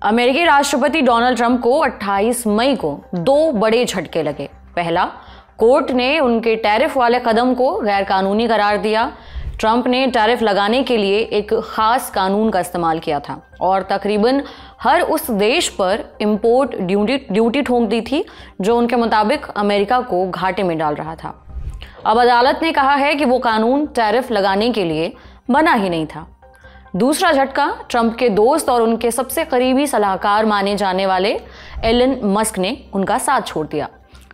अमेरिकी राष्ट्रपति Donald Trump को 28 मई को दो बड़े झटके लगे। पहला, कोर्ट ने उनके टैरिफ वाले कदम को गैरकानूनी करार दिया। ट्रंप ने टैरिफ लगाने के लिए एक खास कानून का इस्तेमाल किया था और तकरीबन हर उस देश पर इंपोर्ट ड्यूटी ठोक दी थी जो उनके मुताबिक अमेरिका को घाटे में डाल रहा था। अब अदालत ने कहा है कि वो कानून टैरिफ लगाने के लिए बना ही नहीं था। दूसरा झटका ट्रंप के दोस्त और उनके सबसे करीबी सलाहकार माने जाने वाले एलन मस्क ने उनका साथ छोड़ दिया।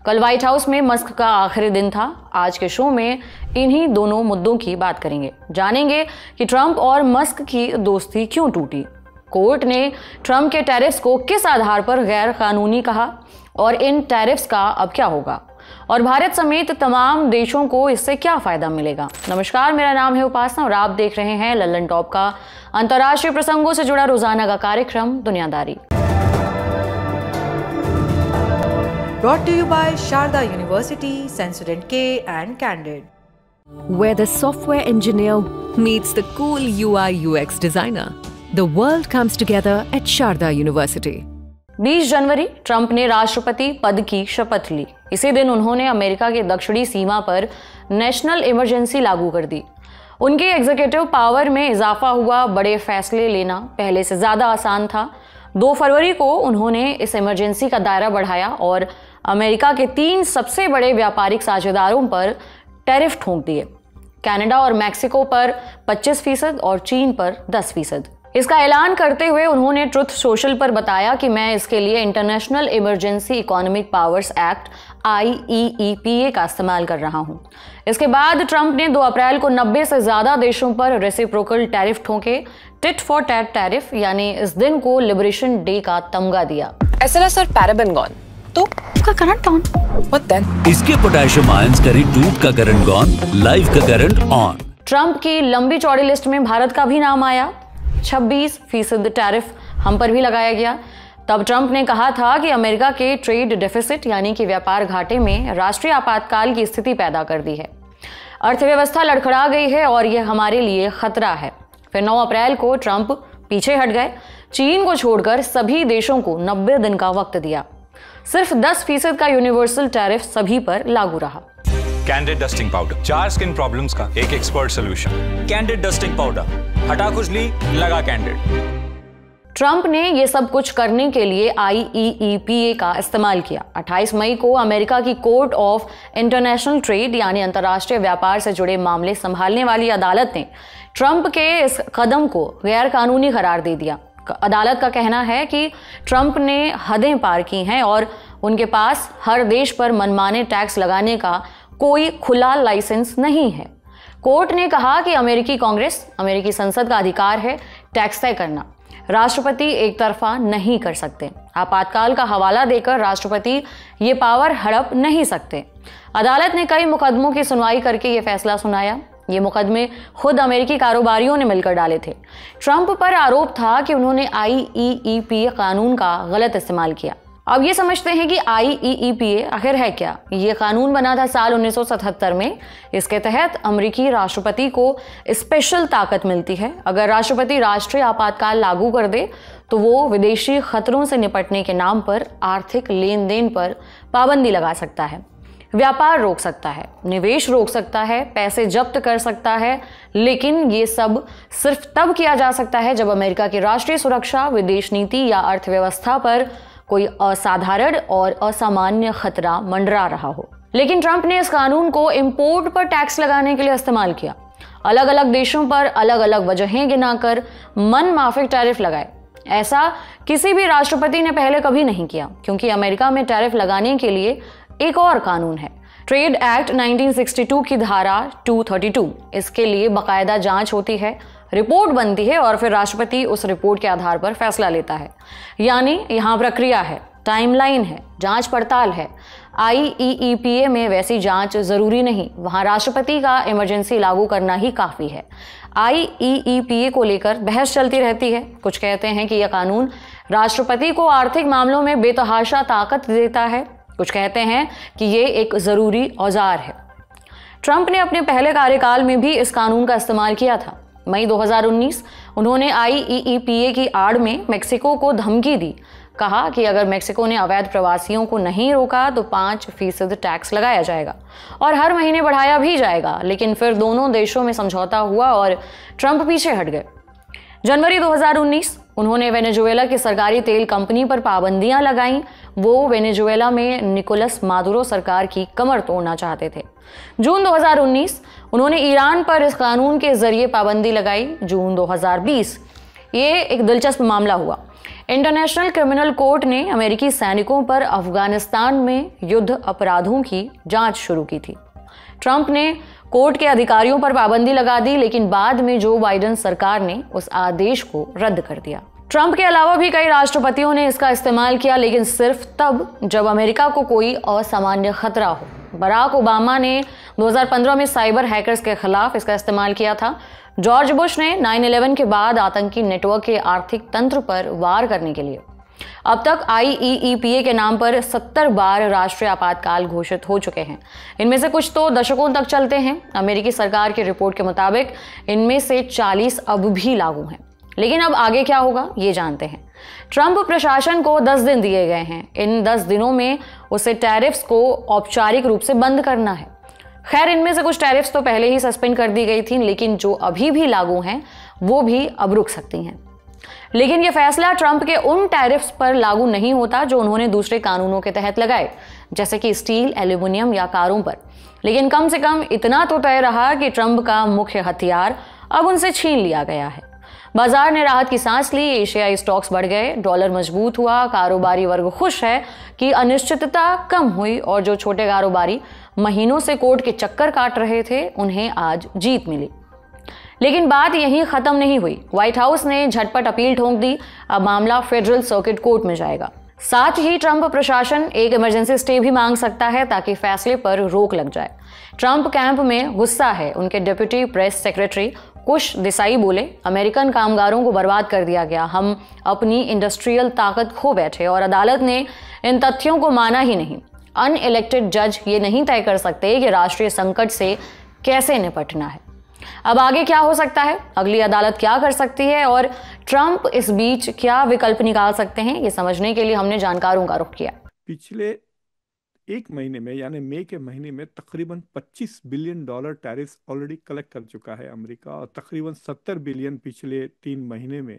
कल व्हाइट हाउस में मस्क का आखिरी दिन था। आज के शो में इन्हीं दोनों मुद्दों की बात करेंगे। जानेंगे कि ट्रंप और मस्क की दोस्ती क्यों टूटी, कोर्ट ने ट्रंप के टैरिफ्स को किस आधार पर गैर कानूनी कहा और इन टैरिफ्स का अब क्या होगा, और भारत समेत तमाम देशों को इससे क्या फायदा मिलेगा। नमस्कार, मेरा नाम है उपासना और आप देख रहे हैं लल्लन टॉप का अंतर्राष्ट्रीय प्रसंगों से जुड़ा रोजाना का कार्यक्रम दुनियादारी। Brought to you by Sharda University, Sensorynt K and Candid. Where the software engineer meets the cool UI UX designer, the world comes together at Sharda University. 20 January Trump ने राष्ट्रपति पद की शपथ ली। इसी दिन उन्होंने अमेरिका के दक्षिणी सीमा पर नेशनल इमरजेंसी लागू कर दी। उनके एग्जीक्यूटिव पावर में इजाफा हुआ, बड़े फैसले लेना पहले से ज्यादा आसान था। 2 फरवरी को उन्होंने इस इमरजेंसी का दायरा बढ़ाया और अमेरिका के 3 सबसे बड़े व्यापारिक साझेदारों पर टैरिफ ठोक दिए। कनाडा और मैक्सिको पर 25% और चीन पर 10%। इसका ऐलान करते हुए उन्होंने ट्रुथ सोशल पर बताया कि मैं इसके लिए international emergency economic powers act IEEPA का इस्तेमाल कर रहा हूं। इसके बाद ट्रंप ने 2 अप्रैल को 90 से ज्यादा देशों पर रेसिप्रोकल टैरिफ ठोके। टिट फॉर टैट टैरिफ यानी इस दिन को लिबरेशन डे का तमगा दिया। SLS और पैराबेन गॉन, तो उसका करंट ऑन। What then? इसके पोटेशियम आयंस करी टूट का करंट गॉन, लाइफ का करंट ऑन। ट्रंप की लंबी चौड़ी लिस्ट में भारत का भी नाम आया। 26% टैरिफ हम पर भी लगाया गया। तब ट्रंप ने कहा था कि अमेरिका के ट्रेड डेफिसिट यानी कि व्यापार घाटे में राष्ट्रीय आपातकाल की स्थिति पैदा कर दी है। अर्थव्यवस्था लड़खड़ा गई है और यह हमारे लिए खतरा है। फिर 9 अप्रैल को ट्रंप पीछे हट गए। चीन को छोड़कर सभी देशों को 90 दिन का वक्त दिया। सिर्फ 10% का यूनिवर्सल टैरिफ सभी पर लागू रहा। Candid dusting powder, 4 skin problems का एक expert solution. Candid dusting powder, हटा खुजली, लगा कैंडिड। ट्रंप ने यह सब कुछ करने के लिए IEEPA का इस्तेमाल किया। 28 मई को अमेरिका की कोर्ट ऑफ इंटरनेशनल ट्रेड यानी अंतर्राष्ट्रीय व्यापार से जुड़े मामले संभालने वाली अदालत ने ट्रंप के इस कदम को गैर कानूनी करार दे दिया। अदालत का कहना है कि ट्रंप ने हदें पार की हैं और उनके पास हर देश पर मनमाने टैक्स लगाने का कोई खुला लाइसेंस नहीं है। कोर्ट ने कहा कि अमेरिकी कांग्रेस, अमेरिकी संसद का अधिकार है टैक्स तय करना। राष्ट्रपति एक तरफा नहीं कर सकते। आपातकाल का हवाला देकर राष्ट्रपति ये पावर हड़प नहीं सकते। अदालत ने कई मुकदमों की सुनवाई करके ये फैसला सुनाया। ये मुकदमे खुद अमेरिकी कारोबारियों ने मिलकर डाले थे। ट्रंप पर आरोप था कि उन्होंने IEEPA कानून का गलत इस्तेमाल किया। अब ये समझते हैं कि IEEPA आखिर है क्या। ये कानून बना था साल 1977 में। इसके तहत अमेरिकी राष्ट्रपति को स्पेशल ताकत मिलती है। अगर राष्ट्रपति राष्ट्रीय आपातकाल लागू कर दे तो वो विदेशी खतरों से निपटने के नाम पर आर्थिक लेन देन पर पाबंदी लगा सकता है, व्यापार रोक सकता है, निवेश रोक सकता है, पैसे जब्त कर सकता है। लेकिन ये सब सिर्फ तब किया जा सकता है जब अमेरिका की राष्ट्रीय सुरक्षा, विदेश नीति या अर्थव्यवस्था पर कोई असाधारण और असामान्य खतरा मंडरा रहा हो। लेकिन ट्रंप ने इस कानून को इंपोर्ट पर टैक्स लगाने के लिए इस्तेमाल किया। अलग अलग देशों पर अलग अलग वजहें गिनाकर मन माफिक टैरिफ लगाए। ऐसा किसी भी राष्ट्रपति ने पहले कभी नहीं किया, क्योंकि अमेरिका में टैरिफ लगाने के लिए एक और कानून है, ट्रेड एक्ट 1962 की धारा 232। इसके लिए बाकायदा जांच होती है, रिपोर्ट बनती है और फिर राष्ट्रपति उस रिपोर्ट के आधार पर फैसला लेता है। यानी यहाँ प्रक्रिया है, टाइमलाइन है, जांच पड़ताल है। IEEPA में वैसी जांच जरूरी नहीं, वहां राष्ट्रपति का इमरजेंसी लागू करना ही काफी है। IEEPA को लेकर बहस चलती रहती है। कुछ कहते हैं कि यह कानून राष्ट्रपति को आर्थिक मामलों में बेतहाशा ताकत देता है, कुछ कहते हैं कि ये एक जरूरी औजार है। ट्रंप ने अपने पहले कार्यकाल में भी इस कानून का इस्तेमाल किया था। मई 2019 उन्होंने IEEPA की आड़ में मेक्सिको को धमकी दी। कहा कि अगर मेक्सिको ने अवैध प्रवासियों को नहीं रोका तो 5% टैक्स लगाया जाएगा और हर महीने बढ़ाया भी जाएगा। लेकिन फिर दोनों देशों में समझौता हुआ और ट्रंप पीछे हट गए। जनवरी 2019 उन्होंने वेनेजुएला की सरकारी तेल कंपनी पर पाबंदियां लगाईं। वो वेनेजुएला में निकोलस मादुरो सरकार की कमर तोड़ना चाहते थे। जून 2019 उन्होंने ईरान पर इस कानून के जरिए पाबंदी लगाई। जून 2020 ये एक दिलचस्प मामला हुआ। इंटरनेशनल क्रिमिनल कोर्ट ने अमेरिकी सैनिकों पर अफगानिस्तान में युद्ध अपराधों की जांच शुरू की थी। ट्रंप ने कोर्ट के अधिकारियों पर पाबंदी लगा दी, लेकिन बाद में जो बाइडेन सरकार ने उस आदेश को रद्द कर दिया। ट्रंप के अलावा भी कई राष्ट्रपतियों ने इसका इस्तेमाल किया, लेकिन सिर्फ तब जब अमेरिका को कोई असामान्य खतरा हो। बराक ओबामा ने 2015 में साइबर हैकर्स के खिलाफ इसका इस्तेमाल किया था। जॉर्ज बुश ने 9/11 के बाद आतंकी नेटवर्क के आर्थिक तंत्र पर वार करने के लिए। अब तक IEEPA के नाम पर 70 बार राष्ट्रीय आपातकाल घोषित हो चुके हैं। इनमें से कुछ तो दशकों तक चलते हैं। अमेरिकी सरकार की रिपोर्ट के मुताबिक इनमें से 40 अब भी लागू हैं। लेकिन अब आगे क्या होगा ये जानते हैं। ट्रंप प्रशासन को 10 दिन दिए गए हैं। इन 10 दिनों में उसे टैरिफ्स को औपचारिक रूप से बंद करना है। खैर, इनमें से कुछ टैरिफ्स तो पहले ही सस्पेंड कर दी गई थी, लेकिन जो अभी भी लागू हैं वो भी अब रुक सकती हैं। लेकिन यह फैसला ट्रंप के उन टैरिफ्स पर लागू नहीं होता जो उन्होंने दूसरे कानूनों के तहत लगाए, जैसे कि स्टील, एल्यूमिनियम या कारों पर। लेकिन कम से कम इतना तो तय रहा कि ट्रंप का मुख्य हथियार अब उनसे छीन लिया गया है। बाजार ने राहत की सांस ली। एशियाई स्टॉक्स बढ़ गए, डॉलर मजबूत हुआ, कारोबारी वर्ग खुश है कि अनिश्चितता कम हुई और जो छोटे कारोबारी महीनों से कोर्ट के चक्कर काट रहे थे उन्हें आज जीत मिली। लेकिन बात यहीं खत्म नहीं हुई। व्हाइट हाउस ने झटपट अपील ठोक दी। अब मामला फेडरल सर्किट कोर्ट में जाएगा। साथ ही ट्रंप प्रशासन एक इमरजेंसी स्टे भी मांग सकता है ताकि फैसले पर रोक लग जाए। ट्रंप कैंप में गुस्सा है। उनके डिप्टी प्रेस सेक्रेटरी कुश देसाई बोले, अमेरिकन कामगारों को बर्बाद कर दिया गया, हम अपनी इंडस्ट्रियल ताकत खो बैठे और अदालत ने इन तथ्यों को माना ही नहीं। अनइलेक्टेड जज ये नहीं तय कर सकते कि राष्ट्रीय संकट से कैसे निपटना है। अब आगे क्या हो सकता है, अगली अदालत क्या कर सकती है और ट्रंप इस बीच क्या विकल्प निकाल सकते हैं, ये समझने के लिए हमने जानकारों का रुख किया। पिछले एक महीने में यानी मई के महीने में तकरीबन $25 बिलियन टैरिफ ऑलरेडी कलेक्ट कर चुका है अमेरिका, और तकरीबन 70 बिलियन पिछले 3 महीने में,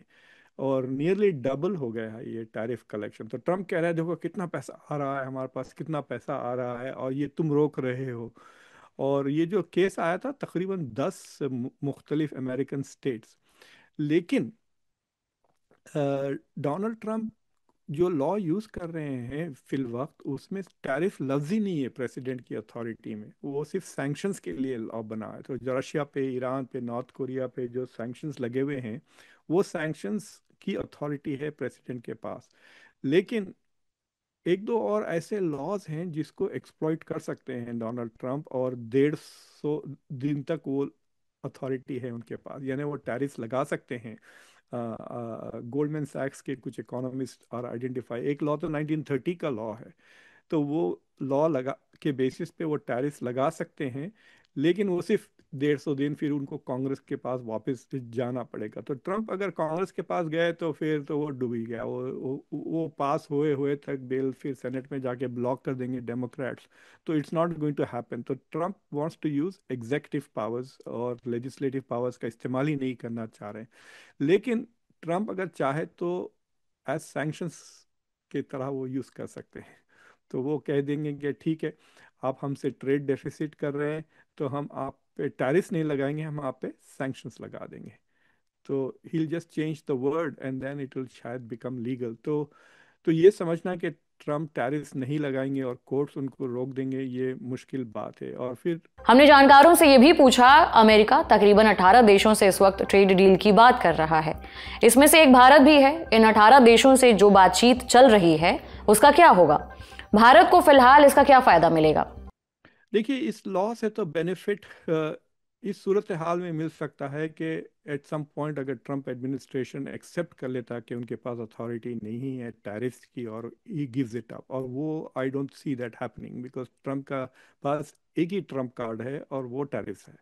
और नियरली डबल हो गया है ये टैरिफ कलेक्शन। तो ट्रंप कह रहा है देखो कितना पैसा आ रहा है हमारे पास, कितना पैसा आ रहा है और ये तुम रोक रहे हो। और ये जो केस आया था तकरीबन 10 मुख्तलिफ अमेरिकन स्टेट्स, लेकिन डोनाल्ड ट्रंप जो लॉ यूज़ कर रहे हैं फिल वक्त उसमें टैरिफ लफ्ज़ ही नहीं है प्रेसिडेंट की अथॉरिटी में, वो सिर्फ सैंक्शंस के लिए लॉ बना है। तो जो रशिया पे, ईरान पे, नॉर्थ कोरिया पे जो सैंक्शंस लगे हुए हैं वो सैंक्शंस की अथॉरिटी है प्रेसिडेंट के पास। लेकिन एक दो और ऐसे लॉज हैं जिसको एक्सप्लॉइट कर सकते हैं डोनाल्ड ट्रंप, और 150 दिन तक वो अथॉरिटी है उनके पास, यानी वो टैरिफ लगा सकते हैं। गोल्डमैन सैक्स के कुछ इकोनॉमिस्ट और आइडेंटिफाई, एक लॉ तो 1930 का लॉ है, तो वो लॉ लगा के बेसिस पे वो टैरिफ लगा सकते हैं, लेकिन वो सिर्फ 150 दिन, फिर उनको कांग्रेस के पास वापस जाना पड़ेगा। तो ट्रंप अगर कांग्रेस के पास गए तो फिर तो वो डूब ही गया, वो पास हुए हुए तक बिल फिर सेनेट में जाके ब्लॉक कर देंगे डेमोक्रेट्स, तो it's not going to happen. तो Trump wants to use executive powers और लेजिस्लेटिव पावर्स का इस्तेमाल ही नहीं करना चाह रहे हैं। लेकिन ट्रंप अगर चाहे तो एज सैंक्शंस की तरह वो यूज़ कर सकते हैं। तो वो कह देंगे कि ठीक है आप हमसे ट्रेड डेफिसिट कर रहे हैं तो हम आप पे टैरिफ नहीं लगाएंगे, हम आप पे सैंक्शंस लगा देंगे। तो he just change the word and then it will शायद बिकम लीगल। तो ये समझना कि ट्रंप टैरिफ नहीं लगाएंगे और कोर्ट्स उनको रोक देंगे, ये मुश्किल बात है। और फिर हमने जानकारों से ये भी पूछा, अमेरिका तकरीबन 18 देशों से इस वक्त ट्रेड डील की बात कर रहा है, इसमें से एक भारत भी है। इन 18 देशों से जो बातचीत चल रही है उसका क्या होगा, भारत को फिलहाल इसका क्या फायदा मिलेगा? देखिए, इस लॉ से तो बेनिफिट इस सूरत हाल में मिल सकता है कि एट सम पॉइंट अगर ट्रंप एडमिनिस्ट्रेशन एक्सेप्ट कर लेता कि उनके पास अथॉरिटी नहीं है टैरिफ्स की और ही गिव्स इट अप, और वो I don't see that happening because Trump का पास एक ही ट्रंप कार्ड है और वो टैरिफ्स है,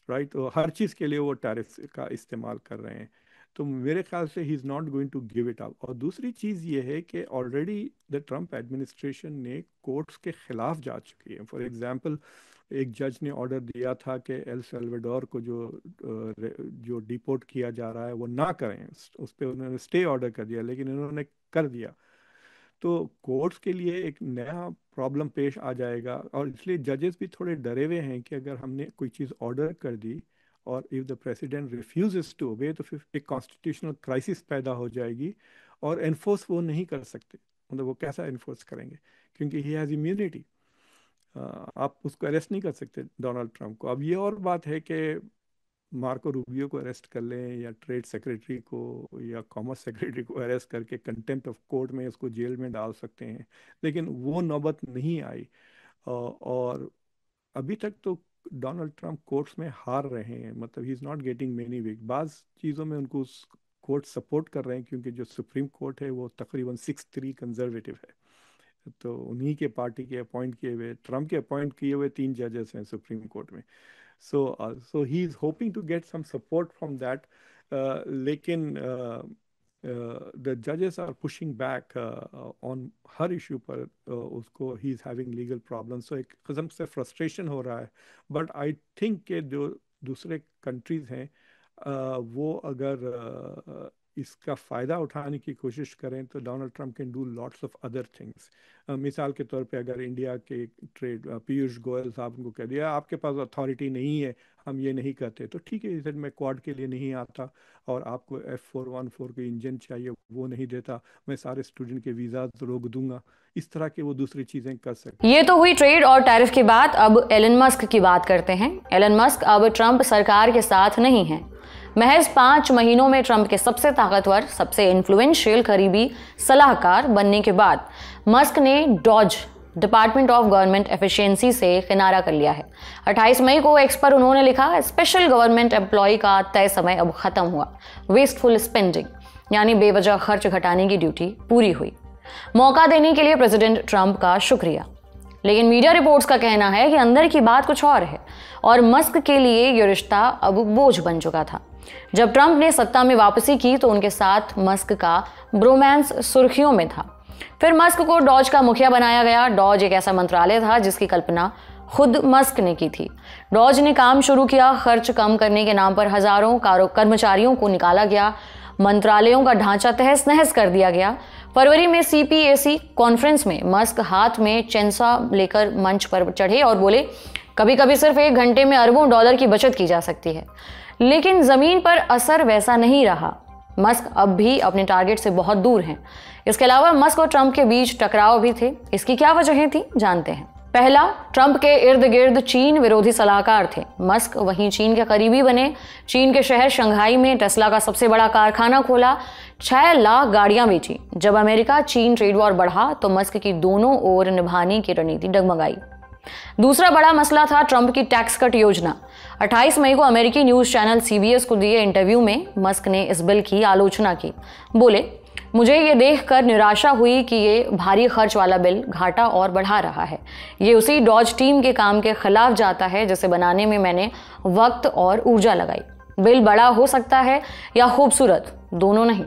राइट। तो हर चीज़ के लिए वो टैरिफ का इस्तेमाल कर रहे हैं। तो मेरे ख्याल से he is not going to give it up. और दूसरी चीज़ ये है कि ऑलरेडी द ट्रम्प एडमिनिस्ट्रेशन ने कोर्ट्स के खिलाफ जा चुकी है। फॉर एग्जांपल, एक जज ने ऑर्डर दिया था कि एल सल्वाडोर को जो डिपोर्ट किया जा रहा है वो ना करें, उस पर उन्होंने स्टे ऑर्डर कर दिया, लेकिन इन्होंने कर दिया। तो कोर्ट्स के लिए एक नया प्रॉब्लम पेश आ जाएगा, और इसलिए जजेस भी थोड़े डरे हुए हैं कि अगर हमने कोई चीज़ ऑर्डर कर दी और if the president refuses to obey तो फिर एक कॉन्स्टिट्यूशनल क्राइसिस पैदा हो जाएगी और एनफोर्स वो नहीं कर सकते। मतलब वो कैसा एनफोर्स करेंगे, क्योंकि ही हैज़ इम्यूनिटी। आप उसको अरेस्ट नहीं कर सकते डोनाल्ड ट्रंप को। अब ये और बात है कि मार्को रूबियो को अरेस्ट कर लें या ट्रेड सेक्रेटरी को या कॉमर्स सेक्रेटरी को अरेस्ट करके कंटेम्प्ट ऑफ कोर्ट में उसको जेल में डाल सकते हैं, लेकिन वो नौबत नहीं आई। और अभी तक तो डोनाल्ड ट्रंप कोर्ट्स में हार रहे हैं, मतलब he is not getting many wick. बाज़ चीज़ों में उनको कोर्ट सपोर्ट कर रहे हैं, क्योंकि जो सुप्रीम कोर्ट है वो तकरीबन 6-3 कंजर्वेटिव है, तो उन्हीं के पार्टी के अपॉइंट किए हुए, ट्रम्प के अपॉइंट किए हुए 3 जजेस हैं सुप्रीम कोर्ट में। So he is hoping to get some support from that, लेकिन the judges are pushing back on her issue पर उसको he is having legal problems, so एक किस्म से frustration हो रहा है। But I think कि जो दूसरे countries हैं वो अगर इसका फ़ायदा उठाने की कोशिश करें तो Donald Trump can do lots of other things. मिसाल के तौर पे अगर इंडिया के ट्रेड पीयूष गोयल साहब को कह दिया आपके पास अथॉरिटी नहीं है, हम ये नहीं करते, तो ठीक है, इधर मैं क्वाड के लिए नहीं आता और आपको F414 के इंजन चाहिए वो नहीं देता, मैं सारे स्टूडेंट के वीज़ा रोक दूंगा। इस तरह के वो दूसरी चीज़ें कर सकते। ये तो हुई ट्रेड और टैरिफ की बात। अब एलन मस्क की बात करते हैं। एलन मस्क अब ट्रंप सरकार के साथ नहीं हैं। महज 5 महीनों में ट्रंप के सबसे ताकतवर, सबसे इन्फ्लुएंशियल करीबी सलाहकार बनने के बाद मस्क ने DOGE department of government efficiency से किनारा कर लिया है। 28 मई को एक्स पर उन्होंने लिखा, स्पेशल गवर्नमेंट एम्प्लॉय का तय समय अब खत्म हुआ, वेस्टफुल स्पेंडिंग यानी बेवजह खर्च घटाने की ड्यूटी पूरी हुई। मौका देने के लिए प्रेसिडेंट ट्रंप का शुक्रिया। लेकिन मीडिया रिपोर्ट्स का कहना है कि अंदर की बात कुछ और है और मस्क के लिए यह रिश्ता अब बोझ बन चुका था। जब ट्रंप ने सत्ता में वापसी की तो उनके साथ मस्क का ब्रोमांस सुर्खियों में था। फिर मस्क को डॉज का मुखिया बनाया गया। डॉज एक ऐसा मंत्रालय था जिसकी कल्पना खुद मस्क ने की थी। डॉज ने काम शुरू किया, खर्च कम करने के नाम पर हजारों कर्मचारियों को निकाला गया, मंत्रालयों का ढांचा तहस नहस कर दिया गया। फरवरी में CPAC कॉन्फ्रेंस में मस्क हाथ में चेंसा लेकर मंच पर चढ़े और बोले, कभी कभी सिर्फ 1 घंटे में अरबों डॉलर की बचत की जा सकती है। लेकिन जमीन पर असर वैसा नहीं रहा। मस्क अब भी अपने टारगेट से बहुत दूर हैं। इसके अलावा मस्क और ट्रंप के बीच टकराव भी थे। इसकी क्या वजहें थी, जानते हैं। पहला, ट्रंप के इर्द गिर्द चीन विरोधी सलाहकार थे। मस्क वहीं चीन के करीबी बने। चीन के शहर शंघाई में टेस्ला का सबसे बड़ा कारखाना खोला, 6 लाख गाड़ियां बेची। जब अमेरिका चीन ट्रेड वॉर बढ़ा तो मस्क की दोनों ओर निभाने की रणनीति डगमगाई। दूसरा बड़ा मसला था ट्रंप की टैक्स कट योजना। 28 मई को अमेरिकी न्यूज चैनल CBS को दिए इंटरव्यू में मस्क ने इस बिल की आलोचना की। बोले, मुझे ये देखकर निराशा हुई कि ये भारी खर्च वाला बिल घाटा और बढ़ा रहा है। ये उसी डॉज टीम के काम के खिलाफ जाता है जिसे बनाने में मैंने वक्त और ऊर्जा लगाई। बिल बड़ा हो सकता है या खूबसूरत, दोनों नहीं।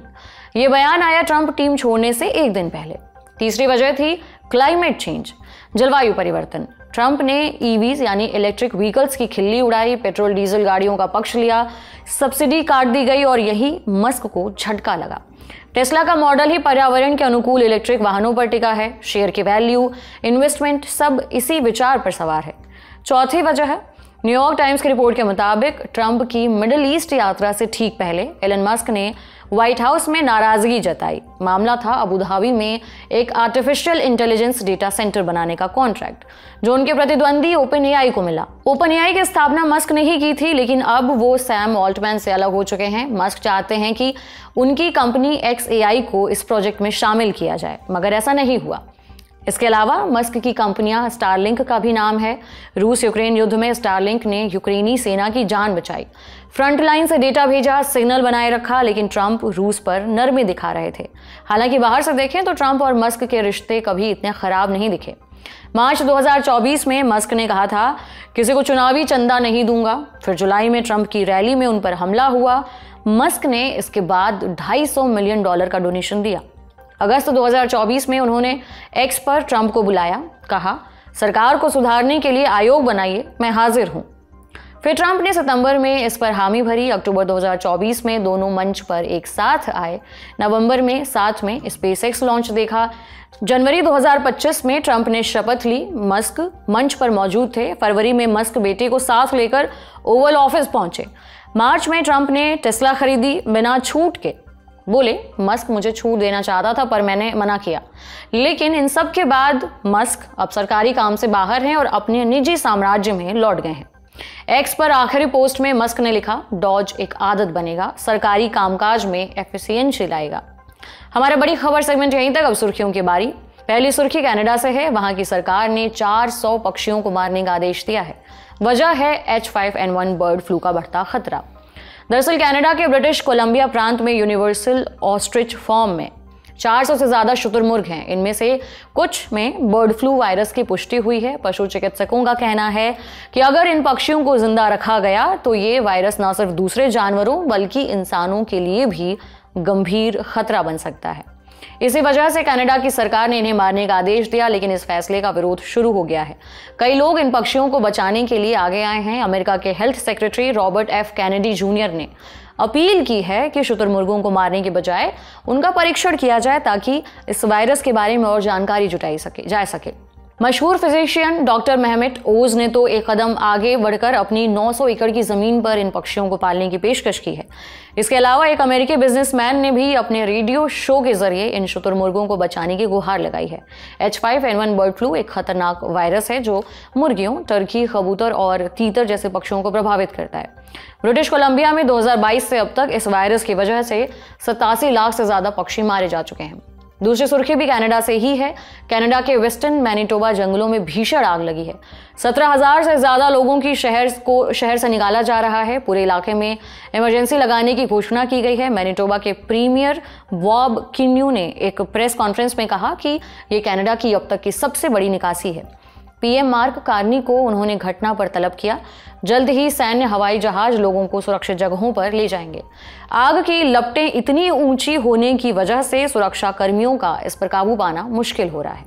ये बयान आया ट्रंप टीम छोड़ने से 1 दिन पहले। तीसरी वजह थी क्लाइमेट चेंज, जलवायु परिवर्तन। ट्रंप ने EVs यानी इलेक्ट्रिक व्हीकल्स की खिल्ली उड़ाई, पेट्रोल डीजल गाड़ियों का पक्ष लिया, सब्सिडी काट दी गई और यही मस्क को झटका लगा। टेस्ला का मॉडल ही पर्यावरण के अनुकूल इलेक्ट्रिक वाहनों पर टिका है। शेयर की वैल्यू, इन्वेस्टमेंट सब इसी विचार पर सवार है। चौथी वजह है, न्यूयॉर्क टाइम्स की रिपोर्ट के मुताबिक ट्रंप की मिडिल ईस्ट यात्रा से ठीक पहले एलन मस्क ने व्हाइट हाउस में नाराजगी जताई। मामला था अबू धाबी में एक आर्टिफिशियल इंटेलिजेंस डेटा सेंटर बनाने का कॉन्ट्रैक्ट, जो उनके प्रतिद्वंदी OpenAI को मिला। OpenAI की स्थापना मस्क ने ही की थी, लेकिन अब वो सैम ऑल्टमैन से अलग हो चुके हैं। मस्क चाहते हैं कि उनकी कंपनी XAI को इस प्रोजेक्ट में शामिल किया जाए, मगर ऐसा नहीं हुआ। इसके अलावा मस्क की कंपनियां स्टारलिंक का भी नाम है। रूस यूक्रेन युद्ध में स्टारलिंक ने यूक्रेनी सेना की जान बचाई, फ्रंट लाइन से डेटा भेजा, सिग्नल बनाए रखा, लेकिन ट्रंप रूस पर नरमी दिखा रहे थे। हालांकि बाहर से देखें तो ट्रंप और मस्क के रिश्ते कभी इतने खराब नहीं दिखे। मार्च 2024 में मस्क ने कहा था, किसी को चुनावी चंदा नहीं दूंगा। फिर जुलाई में ट्रंप की रैली में उन पर हमला हुआ। मस्क ने इसके बाद $250 मिलियन का डोनेशन दिया। अगस्त 2024 में उन्होंने एक्स पर ट्रंप को बुलाया, कहा सरकार को सुधारने के लिए आयोग बनाइए, मैं हाजिर हूं। फिर ट्रंप ने सितंबर में इस पर हामी भरी। अक्टूबर 2024 में दोनों मंच पर एक साथ आए। नवंबर में साथ में स्पेसएक्स लॉन्च देखा। जनवरी 2025 में ट्रंप ने शपथ ली। मस्क मंच पर मौजूद थे। फरवरी में मस्क बेटे को साथ लेकर ओवल ऑफिस पहुंचे। मार्च में ट्रंप ने टेस्ला खरीदी बिना छूट के। बोले मस्क मुझे छूट देना चाहता था पर मैंने मना किया। लेकिन इन सब के बाद मस्क अब सरकारी काम से बाहर हैं और अपने निजी साम्राज्य में लौट गए हैं। एक्स पर आखिरी पोस्ट में मस्क ने लिखा, डॉज एक आदत बनेगा, सरकारी कामकाज में एफिशिएंसी लाएगा। हमारा बड़ी खबर सेगमेंट यहीं तक। अब सुर्खियों की बारी। पहली सुर्खी कनाडा से है। वहां की सरकार ने 400 पक्षियों को मारने का आदेश दिया है। वजह है H5N1 बर्ड फ्लू का बढ़ता खतरा। दरअसल कनाडा के ब्रिटिश कोलंबिया प्रांत में यूनिवर्सल ऑस्ट्रिच फॉर्म में 400 से ज्यादा शुतुरमुर्ग हैं। इनमें से कुछ में बर्ड फ्लू वायरस की पुष्टि हुई है। पशु चिकित्सकों का कहना है कि अगर इन पक्षियों को जिंदा रखा गया तो ये वायरस न सिर्फ दूसरे जानवरों बल्कि इंसानों के लिए भी गंभीर खतरा बन सकता है। इसी वजह से कनाडा की सरकार ने इन्हें मारने का आदेश दिया, लेकिन इस फैसले का विरोध शुरू हो गया है। कई लोग इन पक्षियों को बचाने के लिए आगे आए हैं। अमेरिका के health secretary Robert F Kennedy junior ने अपील की है कि शुतुरमुर्गों को मारने के बजाय उनका परीक्षण किया जाए ताकि इस वायरस के बारे में और जानकारी जुटाई जा सके। मशहूर फिजिशियन डॉक्टर मेहमेट ओज ने तो एक कदम आगे बढ़कर अपनी 900 एकड़ की जमीन पर इन पक्षियों को पालने की पेशकश की है। इसके अलावा एक अमेरिकी बिजनेसमैन ने भी अपने रेडियो शो के जरिए इन शुतुरमुर्गों को बचाने की गुहार लगाई है। H5N1 बर्ड फ्लू एक खतरनाक वायरस है जो मुर्गियों, टर्की, कबूतर और तीतर जैसे पक्षियों को प्रभावित करता है। ब्रिटिश कोलंबिया में 2022 से अब तक इस वायरस की वजह से 87 लाख से ज्यादा पक्षी मारे जा चुके हैं। दूसरी सुर्खी भी कनाडा से ही है। कनाडा के वेस्टर्न मैनिटोबा जंगलों में भीषण आग लगी है। 17,000 से ज्यादा लोगों की शहर से निकाला जा रहा है। पूरे इलाके में इमरजेंसी लगाने की घोषणा की गई है। मैनिटोबा के प्रीमियर बॉब किन्यू ने एक प्रेस कॉन्फ्रेंस में कहा कि ये कनाडा की अब तक की सबसे बड़ी निकासी है। पीएम मार्क कार्नी को उन्होंने घटना पर तलब किया। जल्द ही सैन्य हवाई जहाज लोगों को सुरक्षित जगहों पर ले जाएंगे। आग की लपटें इतनी ऊंची होने की वजह से सुरक्षा कर्मियों का इस पर काबू पाना मुश्किल हो रहा है।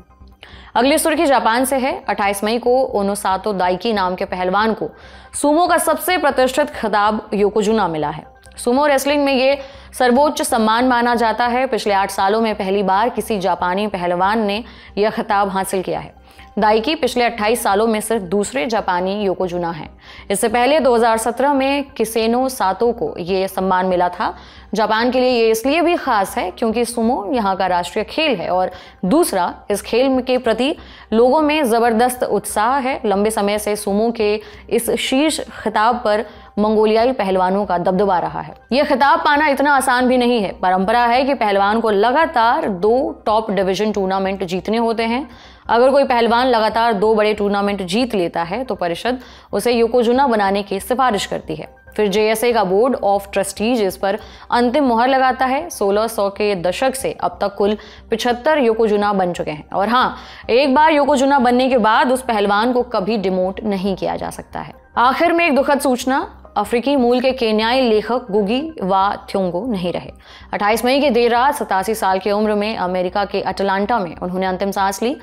अगली सुर्खी जापान से है। 28 मई को ओनोसातो दाइकी नाम के पहलवान को सुमो का सबसे प्रतिष्ठित खिताब योकोजुना मिला है। सुमो रेसलिंग में ये सर्वोच्च सम्मान माना जाता है। पिछले 8 सालों में पहली बार किसी जापानी पहलवान ने यह खिताब हासिल किया है। दाइकी पिछले 28 सालों में सिर्फ दूसरे जापानी योकोजुना हैं। इससे पहले 2017 में किसेनो सातो को ये सम्मान मिला था। जापान के लिए ये इसलिए भी खास है क्योंकि सुमो यहाँ का राष्ट्रीय खेल है और दूसरा इस खेल के प्रति लोगों में जबरदस्त उत्साह है। लंबे समय से सुमो के इस शीर्ष खिताब पर मंगोलियाई पहलवानों का दबदबा रहा है। यह खिताब पाना इतना आसान भी नहीं है। परंपरा है कि पहलवान को लगातार 2 टॉप डिवीजन टूर्नामेंट जीतने होते हैं। अगर कोई पहलवान लगातार 2 बड़े टूर्नामेंट जीत लेता है तो परिषद उसे योकोजुना बनाने की सिफारिश करती है। फिर JSA का बोर्ड ऑफ ट्रस्टीज इस पर अंतिम मुहर लगाता है। 1600 के दशक से अब तक कुल 75 योकोजुना बन चुके हैं। और हाँ, एक बार योकोजुना बनने के बाद उस पहलवान को कभी डिमोट नहीं किया जा सकता है। आखिर में एक दुखद सूचना, अफ्रीकी मूल के केन्याई लेखक गुगी वा थियोंगो नहीं रहे। 28 मई की देर रात 87 साल की उम्र में अमेरिका के अटलांटा में उन्होंने अंतिम सांस ली।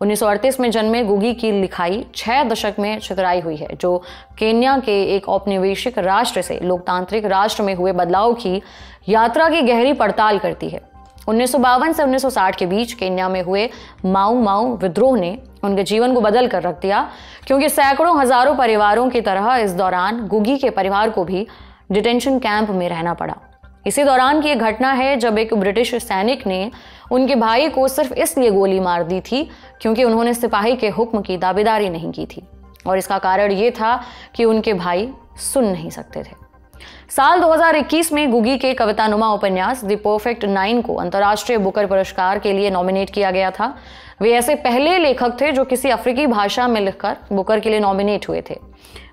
1938 में जन्मे गुगी की लिखाई 6 दशक में छितराई हुई है, जो केन्या के एक औपनिवेशिक राष्ट्र से लोकतांत्रिक राष्ट्र में हुए बदलाव की यात्रा की गहरी पड़ताल करती है। 1952 से 1960 के बीच केन्या में हुए माऊ माऊ विद्रोह ने उनके जीवन को बदल कर रख दिया, क्योंकि सैकड़ों हजारों परिवारों की तरह इस दौरान गुगी के परिवार को भी डिटेंशन कैंप में रहना पड़ा। इसी दौरान की एक घटना है जब एक ब्रिटिश सैनिक ने उनके भाई को सिर्फ इसलिए गोली मार दी थी क्योंकि उन्होंने सिपाही के हुक्म की दावेदारी नहीं की थी, और इसका कारण ये था कि उनके भाई सुन नहीं सकते थे। साल 2021 में गुगी के कवितानुमा उपन्यास द परफेक्ट 9 को अंतर्राष्ट्रीय बुकर पुरस्कार के लिए नॉमिनेट किया गया था। वे ऐसे पहले लेखक थे जो किसी अफ्रीकी भाषा में लिखकर बुकर के लिए नॉमिनेट हुए थे।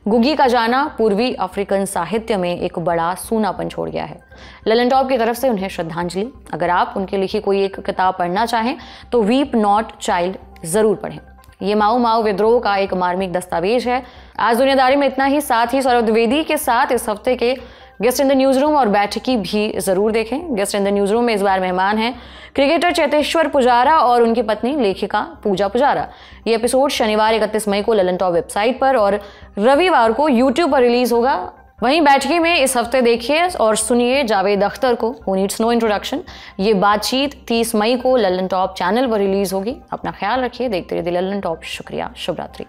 गुगी का जाना पूर्वी अफ्रीकन साहित्य में एक बड़ा सूनापन छोड़ गया है। ललन टॉप की तरफ से उन्हें श्रद्धांजलि। अगर आप उनकी लिखी कोई एक किताब पढ़ना चाहें तो वीप नॉट चाइल्ड जरूर पढ़ें। ये माऊ माऊ विद्रोह का एक मार्मिक दस्तावेज है। आज दुनियादारी में इतना ही। साथ ही सौरभ द्विवेदी के साथ इस हफ्ते के guest in the news room और बैठकी भी जरूर देखें। Guest in the news room में इस बार मेहमान हैं क्रिकेटर चेतेश्वर पुजारा और उनकी पत्नी लेखिका पूजा पुजारा। ये एपिसोड शनिवार 31 मई को ललन टॉप वेबसाइट पर और रविवार को यूट्यूब पर रिलीज होगा। वहीं बैठकी में इस हफ्ते देखिए और सुनिए जावेद अख्तर को हू नीड्स नो इंट्रोडक्शन। ये बातचीत 30 मई को ललन टॉप चैनल पर रिलीज होगी। अपना ख्याल रखिए, देखते रहिए ललन टॉप। शुक्रिया, शुभ रात्रि।